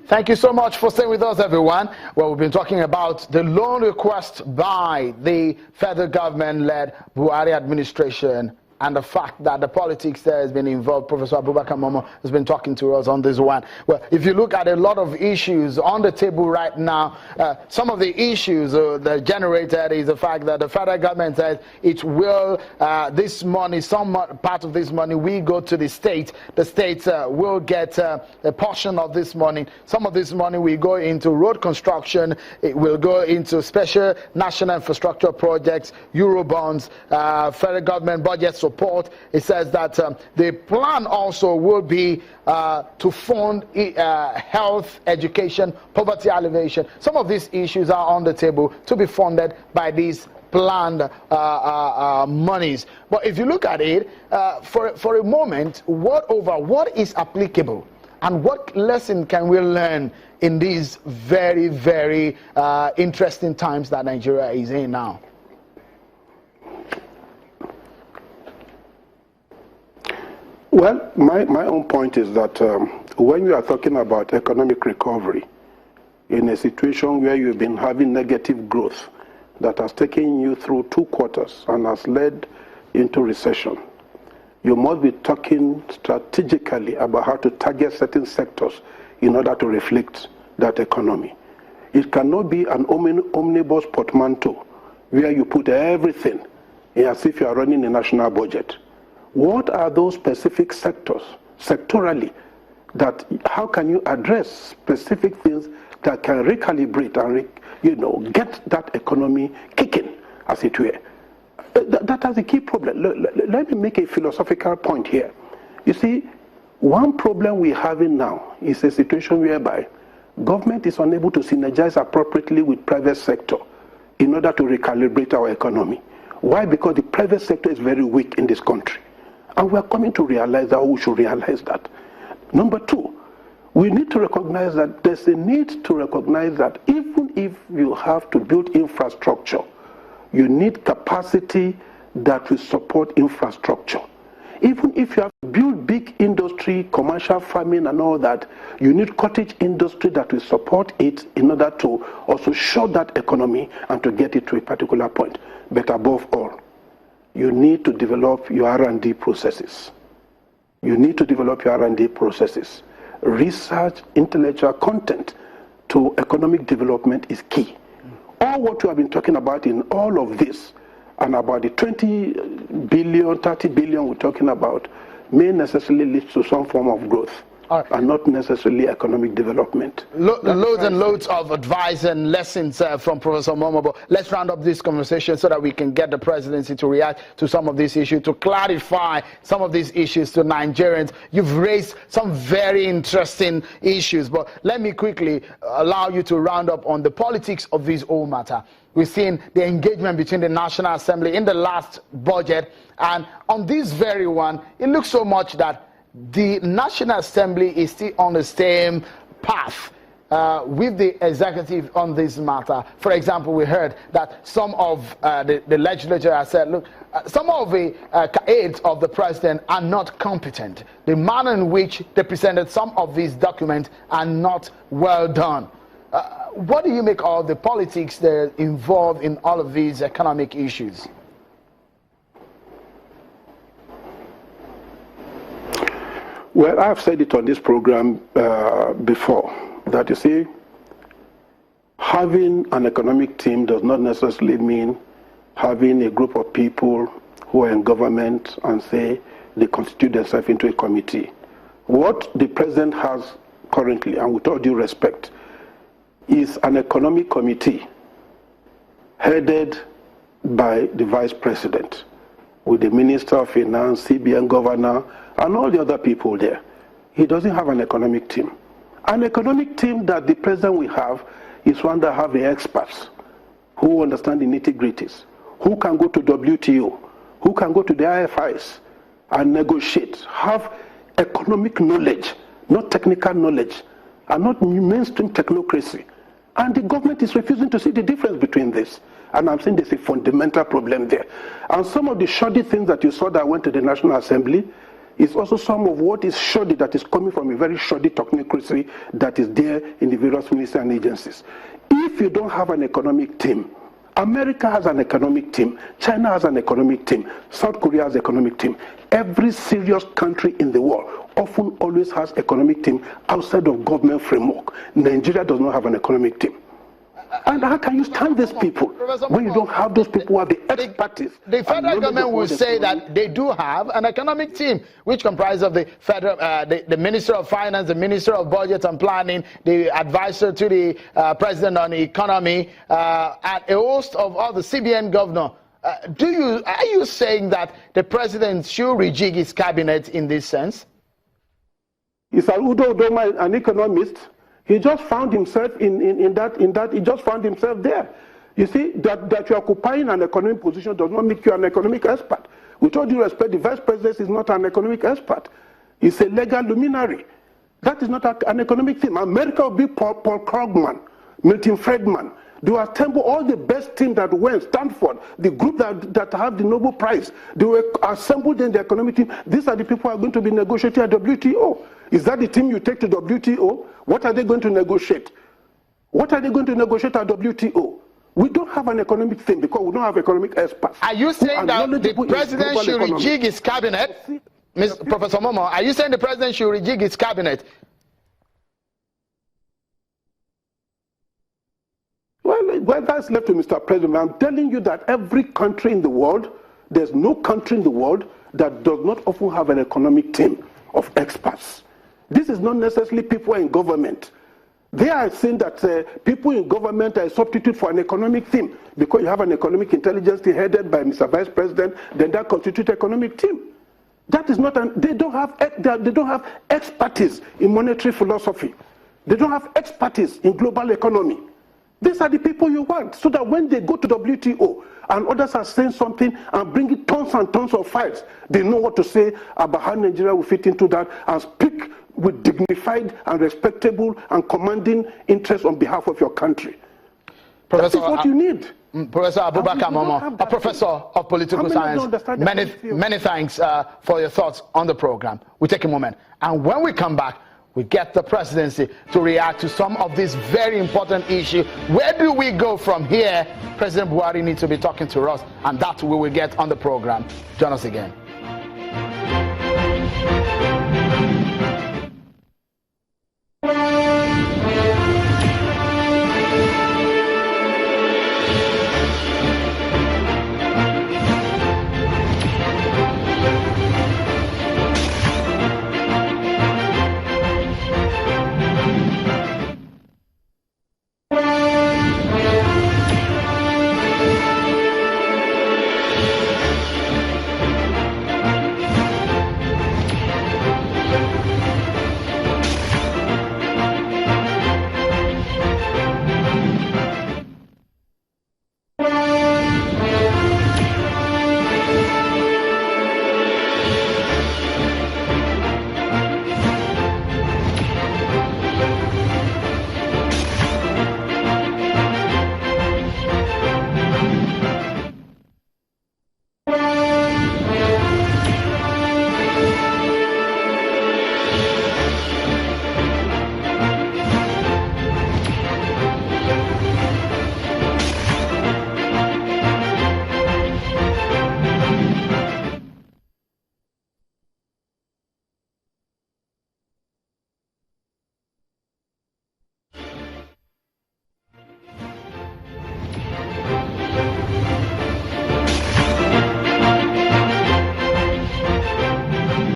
Thank you so much for staying with us, everyone. Well, we've been talking about the loan request by the federal government-led Buhari administration and the fact that the politics there has been involved. Professor Abubakar Momo has been talking to us on this one. Well, if you look at a lot of issues on the table right now, some of the issues that generated is the fact that the federal government says it will, this money, some part of this money will go to the state. The states will get a portion of this money. Some of this money will go into road construction. It will go into special national infrastructure projects, Eurobonds, federal government budget support. It says that the plan also will be to fund health, education, poverty alleviation. Some of these issues are on the table to be funded by these planned monies. But if you look at it, for a moment, what is applicable and what lesson can we learn in these very, very interesting times that Nigeria is in now? Well, my own point is that when you are talking about economic recovery in a situation where you've been having negative growth that has taken you through 2 quarters and has led into recession, you must be talking strategically about how to target certain sectors in order to reflect that economy. It cannot be an omnibus portmanteau where you put everything as if you are running a national budget. What are those specific sectors, sectorally, that how can you address specific things that can recalibrate and get that economy kicking, as it were? That is the key problem. Let me make a philosophical point here. You see, one problem we're having now is a situation whereby government is unable to synergize appropriately with private sector in order to recalibrate our economy. Why? Because the private sector is very weak in this country. And we're coming to realize that, we should realize that. Number 2, we need to recognize that there's a need to recognize that even if you have to build infrastructure, you need capacity that will support infrastructure. Even if you have to build big industry, commercial farming and all that, you need cottage industry that will support it in order to also show that economy and to get it to a particular point. But above all, you need to develop your R&D processes. You need to develop your R&D processes. Research, intellectual content to economic development is key. All what we have been talking about in all of this, and about the 20 billion, 30 billion we're talking about, may necessarily lead to some form of growth. Right. And not necessarily economic development. Loads and loads of advice and lessons from Professor Momo. But let's round up this conversation so that we can get the presidency to react to some of these issues, to clarify some of these issues to Nigerians. You've raised some very interesting issues, but let me quickly allow you to round up on the politics of this whole matter. We've seen the engagement between the National Assembly in the last budget, and on this very one, it looks so much that the National Assembly is still on the same path with the executive on this matter. For example, we heard that some of the legislature has said, look, some of the aides of the president are not competent. The manner in which they presented some of these documents are not well done. What do you make of the politics that are involved in all of these economic issues? Well, I've said it on this program before, that you see, having an economic team does not necessarily mean having a group of people who are in government and say they constitute themselves into a committee. What the president has currently, and with all due respect, is an economic committee headed by the vice president, with the Minister of Finance, CBN governor, and all the other people there. He doesn't have an economic team. An economic team that the president will have is one that have the experts who understand the nitty-gritties, who can go to WTO, who can go to the IFIs and negotiate, have economic knowledge, not technical knowledge, and not mainstream technocracy. And the government is refusing to see the difference between this. And I'm saying there's a fundamental problem there. And some of the shoddy things that you saw that went to the National Assembly, It's also some of what is shoddy that is coming from a very shoddy technocracy that is there in the various ministries and agencies. If you don't have an economic team, America has an economic team, China has an economic team, South Korea has an economic team. Every serious country in the world often always has economic team outside of government framework. Nigeria does not have an economic team. And how can you stand these people when you don't have those people who have the expertise? The federal government will say that they do have an economic team, which comprises of the federal, the Minister of Finance, the Minister of Budget and Planning, the advisor to the President on the economy, and a host of all the CBN governor. Are you saying that the President should rejig his cabinet in this sense? Is Udo Udoma an economist? He just found himself he just found himself there. You see, that you're occupying an economic position does not make you an economic expert. With all due respect, the Vice President is not an economic expert. He's a legal luminary. That is not an economic thing. America will be Paul Krugman, Milton Friedman. They will assemble all the best team that went, Stanford, the group that have the Nobel Prize. They were assembled in the economic team. These are the people who are going to be negotiating at WTO. Is that the team you take to WTO? What are they going to negotiate? What are they going to negotiate at WTO? We don't have an economic thing because we don't have economic experts. Are you saying that the president should rejig his cabinet? Professor Momo, are you saying the president should rejig his cabinet? Well, that's left to Mr. President. I'm telling you that every country in the world, there's no country in the world that does not often have an economic team of experts. This is not necessarily people in government. They are saying that people in government are a substitute for an economic team. Because you have an economic intelligence team headed by Mr. Vice President, then that constitutes economic team. That is not they don't have expertise in monetary philosophy. They don't have expertise in global economy. These are the people you want, so that when they go to WTO and others are saying something and bringing tons and tons of files, they know what to say about how Nigeria will fit into that and speak with dignified and respectable and commanding interest on behalf of your country. Professor, that is what you need. Professor Abubakar Momo, a professor of political science, many thanks for your thoughts on the program. We take a moment, and when we come back, we get the presidency to react to some of these very important issues. Where do we go from here? President Buhari needs to be talking to us, and that we will get on the program. Join us again.